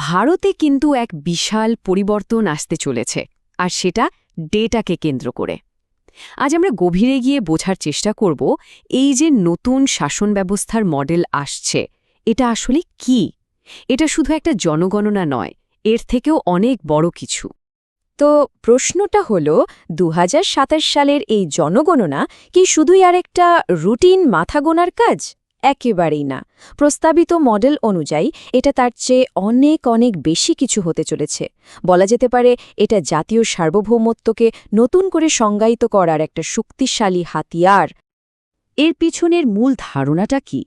ভারতে কিন্তু এক বিশাল পরিবর্তন আসতে চলেছে, আর সেটা ডেটাকে কেন্দ্র করে। আজ আমরা গভীরে গিয়ে বোঝার চেষ্টা করব এই যে নতুন শাসন ব্যবস্থার মডেল আসছে, এটা আসলে কি। এটা শুধু একটা জনগণনা নয়, এর থেকেও অনেক বড় কিছু। তো প্রশ্নটা হলো ২০২৭ সালের এই জনগণনা কি শুধুই আর একটা রুটিন মাথা গোনার কাজ? একেবারেই না। প্রস্তাবিত মডেল অনুযায়ী এটা তার চেয়ে অনেক অনেক বেশি কিছু হতে চলেছে। বলা যেতে পারে এটা জাতীয় সার্বভৌমত্বকে নতুন করে সংজ্ঞায়িত করার একটা শক্তিশালী হাতিয়ার। এর পিছনের মূল ধারণাটা কি?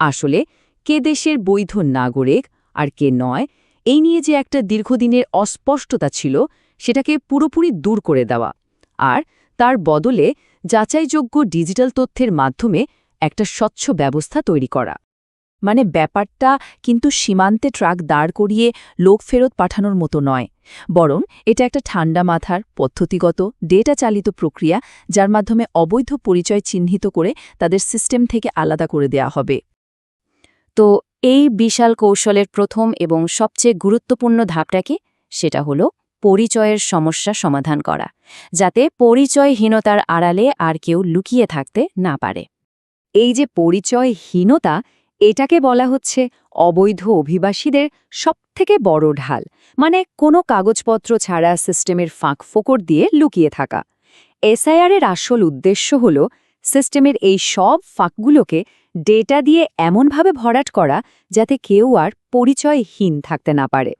আসলে কে দেশের বৈধ নাগরিক আর কে নয়, এই নিয়ে যে একটা দীর্ঘদিনের অস্পষ্টতা ছিল, সেটাকে পুরোপুরি দূর করে দেওয়া, আর তার বদলে যাচাইযোগ্য ডিজিটাল তথ্যের মাধ্যমে একটা স্বচ্ছ ব্যবস্থা তৈরি করা। মানে ব্যাপারটা কিন্তু সীমান্তে ট্রাক দাঁড় করিয়ে লোক ফেরত পাঠানোর মতো নয়, বরং এটা একটা ঠান্ডা মাথার পদ্ধতিগত ডেটা চালিত প্রক্রিয়া, যার মাধ্যমে অবৈধ পরিচয় চিহ্নিত করে তাদের সিস্টেম থেকে আলাদা করে দেয়া হবে। তো এই বিশাল কৌশলের প্রথম এবং সবচেয়ে গুরুত্বপূর্ণ ধাপটা কি? সেটা হলো পরিচয়ের সমস্যা সমাধান করা, যাতে পরিচয়হীনতার আড়ালে আর কেউ লুকিয়ে থাকতে না পারে। এই যে পরিচয়হীনতা, এটাকে বলা হচ্ছে অবৈধ অভিবাসীদের সবথেকে বড় ঢাল, মানে কোনো কাগজপত্র ছাড়া সিস্টেমের ফাঁকফোকর দিয়ে লুকিয়ে থাকা। এসআইআর-এর আসল উদ্দেশ্য হল সিস্টেমের এই সব ফাঁকগুলোকে ডেটা দিয়ে এমনভাবে ভরাট করা যাতে কেউ আর পরিচয়হীন থাকতে না পারে।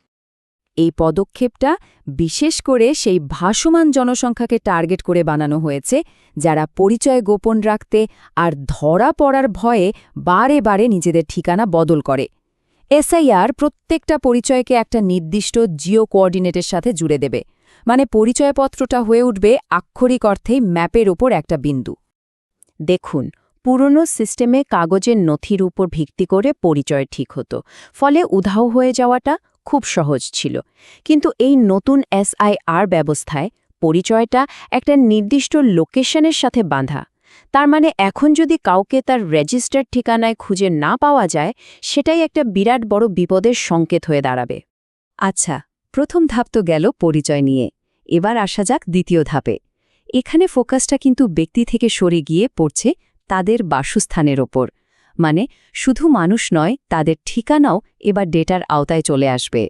এই পদক্ষেপটা বিশেষ করে সেই ভাসমান জনসংখ্যাকে টার্গেট করে বানানো হয়েছে, যারা পরিচয় গোপন রাখতে আর ধরা পড়ার ভয়ে বারে বারে নিজেদের ঠিকানা বদল করে। এসআইআর প্রত্যেকটা পরিচয়কে একটা নির্দিষ্ট জিও কোঅর্ডিনেটের সাথে জুড়ে দেবে, মানে পরিচয়পত্রটা হয়ে উঠবে আক্ষরিক অর্থেই ম্যাপের ওপর একটা বিন্দু। দেখুন, পুরনো সিস্টেমে কাগজের নথির উপর ভিত্তি করে পরিচয় ঠিক হতো, ফলে উধাও হয়ে যাওয়াটা খুব সহজ ছিল। কিন্তু এই নতুন এসআইআর ব্যবস্থায় পরিচয়টা একটা নির্দিষ্ট লোকেশনের সাথে বাঁধা। তার মানে এখন যদি কাউকে তার রেজিস্টার্ড ঠিকানায় খুঁজে না পাওয়া যায়, সেটাই একটা বিরাট বড় বিপদের সংকেত হয়ে দাঁড়াবে। আচ্ছা, প্রথম ধাপ তো গেল পরিচয় নিয়ে, এবার আসা যাক দ্বিতীয় ধাপে। এখানে ফোকাসটা কিন্তু ব্যক্তি থেকে সরে গিয়ে পড়ছে তাদের বাসস্থানের ওপর, মানে শুধু মানুষ নয়, তাদের ঠিকানাও এবার ডেটার আওতায় চলে আসবে।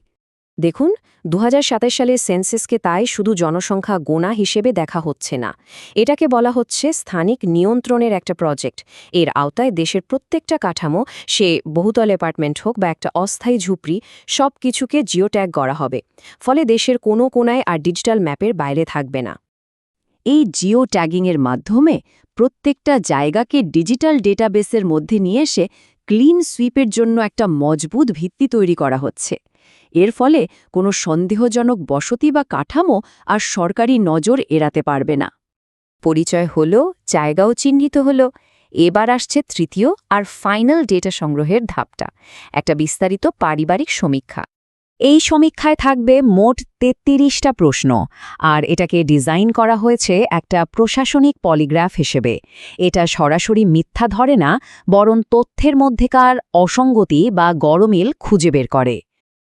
দেখুন, ২০২৭ সালের সেন্সাসকে তাই শুধু জনসংখ্যা গোনা হিসেবে দেখা হচ্ছে না, এটাকে বলা হচ্ছে স্থানিক নিয়ন্ত্রণের একটা প্রজেক্ট। এর আওতায় দেশের প্রত্যেকটা কাঠামো, সে বহুতল অ্যাপার্টমেন্ট হোক বা একটা অস্থায়ী ঝুপড়ি, সব কিছুকে জিও ট্যাগ করা হবে। ফলে দেশের কোনো কোনায় আর ডিজিটাল ম্যাপের বাইরে থাকবে না। এই জিও ট্যাগিংয়ের মাধ্যমে প্রত্যেকটা জায়গাকে ডিজিটাল ডেটাবেসের মধ্যে নিয়ে এসে ক্লিন সুইপের জন্য একটা মজবুত ভিত্তি তৈরি করা হচ্ছে। এর ফলে কোনো সন্দেহজনক বসতি বা কাঠামো আর সরকারি নজর এড়াতে পারবে না। পরিচয় হলো, জায়গাও চিহ্নিত হলো। এবার আসছে তৃতীয় আর ফাইনাল ডেটা সংগ্রহের ধাপটা, একটা বিস্তারিত পারিবারিক সমীক্ষা। এই সমীক্ষায় থাকবে মোট ৩৩টা প্রশ্ন, আর এটাকে ডিজাইন করা হয়েছে একটা প্রশাসনিক পলিগ্রাফ হিসেবে। এটা সরাসরি মিথ্যা ধরে না, বরং তথ্যের মধ্যেকার অসঙ্গতি বা গরমিল খুঁজে বের করে।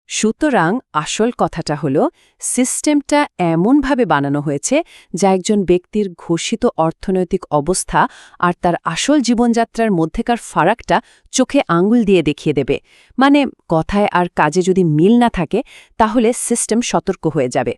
সুতরাং আসল কথাটা হলো, সিস্টেমটা এমনভাবে বানানো হয়েছে যা একজন ব্যক্তির ঘোষিত অর্থনৈতিক অবস্থা আর তার আসল জীবনযাত্রার মধ্যেকার ফারাকটা চোখে আঙুল দিয়ে দেখিয়ে দেবে। মানে কথায় আর কাজে যদি মিল না থাকে, তাহলে সিস্টেম সতর্ক হয়ে যাবে।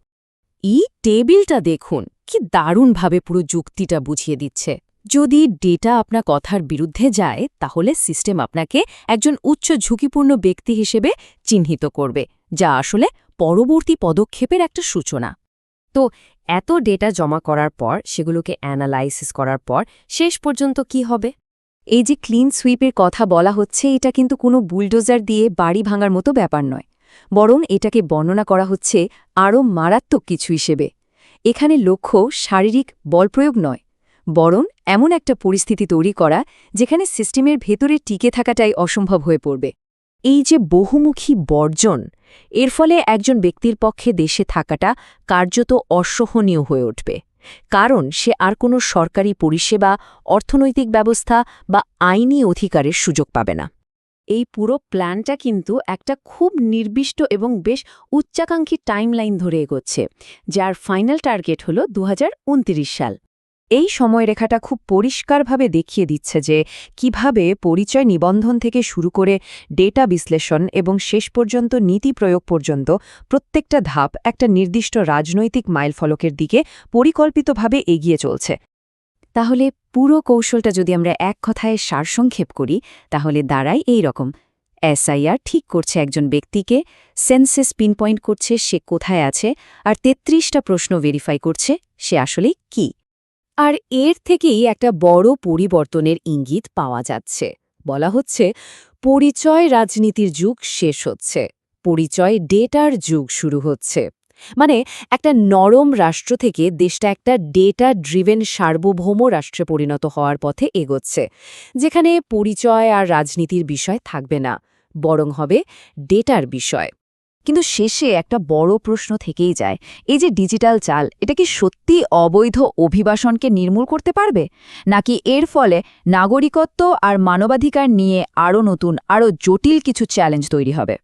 এই টেবিলটা দেখুন, কি দারুণভাবে পুরো যুক্তিটা বুঝিয়ে দিচ্ছে। যদি ডেটা আপনার কথার বিরুদ্ধে যায়, তাহলে সিস্টেম আপনাকে একজন উচ্চ ঝুঁকিপূর্ণ ব্যক্তি হিসেবে চিহ্নিত করবে, যা আসলে পরবর্তী পদক্ষেপের একটা সূচনা। তো এত ডেটা জমা করার পর, সেগুলোকে অ্যানালাইসিস করার পর শেষ পর্যন্ত কি হবে? এই যে ক্লিন সুইপের কথা বলা হচ্ছে, এটা কিন্তু কোনো বুলডোজার দিয়ে বাড়ি ভাঙার মতো ব্যাপার নয়, বরং এটাকে বর্ণনা করা হচ্ছে আরও মারাত্মক কিছু হিসেবে। এখানে লক্ষ্য শারীরিক বলপ্রয়োগ নয়, বরং এমন একটা পরিস্থিতি তৈরি করা যেখানে সিস্টেমের ভেতরে টিকে থাকাটাই অসম্ভব হয়ে পড়বে। এই যে বহুমুখী বর্জন, এর ফলে একজন ব্যক্তির পক্ষে দেশে থাকাটা কার্যত অসহনীয় হয়ে উঠবে, কারণ সে আর কোনো সরকারি পরিষেবা, অর্থনৈতিক ব্যবস্থা বা আইনি অধিকারের সুযোগ পাবে না। এই পুরো প্ল্যানটা কিন্তু একটা খুব নির্দিষ্ট এবং বেশ উচ্চাকাঙ্ক্ষী টাইমলাইন ধরে এগোচ্ছে, যার ফাইনাল টার্গেট হল 2029 সাল। এই সময়রেখাটা খুব পরিষ্কারভাবে দেখিয়ে দিচ্ছে যে কিভাবে পরিচয় নিবন্ধন থেকে শুরু করে ডেটা বিশ্লেষণ এবং শেষ পর্যন্ত নীতি প্রয়োগ পর্যন্ত প্রত্যেকটা ধাপ একটা নির্দিষ্ট রাজনৈতিক মাইলফলকের দিকে পরিকল্পিতভাবে এগিয়ে চলছে। তাহলে পুরো কৌশলটা যদি আমরা এক কথায় সারসংক্ষেপ করি, তাহলে দাঁড়ায় এই রকম: এসআইআর ঠিক করছে একজন ব্যক্তিকে, সেন্সাস পিনপয়েন্ট করছে সে কোথায় আছে, আর 33টা প্রশ্ন ভেরিফাই করছে সে আসলে কি। আর এর থেকেই একটা বড় পরিবর্তনের ইঙ্গিত পাওয়া যাচ্ছে। বলা হচ্ছে পরিচয় রাজনীতির যুগ শেষ হচ্ছে, পরিচয় ডেটার যুগ শুরু হচ্ছে। মানে একটা নরম রাষ্ট্র থেকে দেশটা একটা ডেটা ড্রিভেন সার্বভৌম রাষ্ট্রে পরিণত হওয়ার পথে এগোচ্ছে, যেখানে পরিচয় আর রাজনীতির বিষয় থাকবে না, বরং হবে ডেটার বিষয়। কিন্তু শেষে একটা বড় প্রশ্ন থেকেই যায়, এই যে ডিজিটাল চাল, এটা কি সত্যি অবৈধ অভিবাসনকে নির্মূল করতে পারবে, নাকি এর ফলে নাগরিকত্ব আর মানবাধিকার নিয়ে আরও নতুন আরও জটিল কিছু চ্যালেঞ্জ তৈরি হবে?